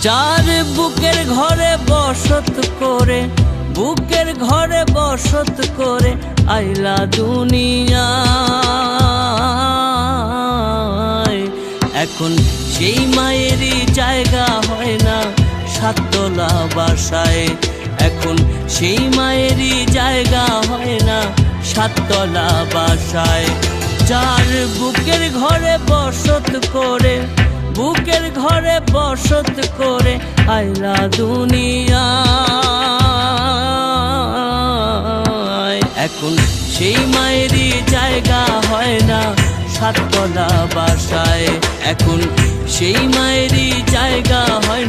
যার বুকের ঘরে বসত করে, বুকের ঘরে বসত করে আইলা দুনিয়ায়, এখন সেই মায়েরই জায়গা হয় না সাততলা বাসায়, এখন সেই মায়েরই জায়গা হয় না সাততলা বাসায়। যার বুকের ঘরে বসত করে, বুকের ঘরে বসত করে আইলা দুনিয়ায়, এখন সেই মায়েরই জায়গা হয় না সাততলা বাসায়, এখন সেই মায়েরই জায়গা হয় না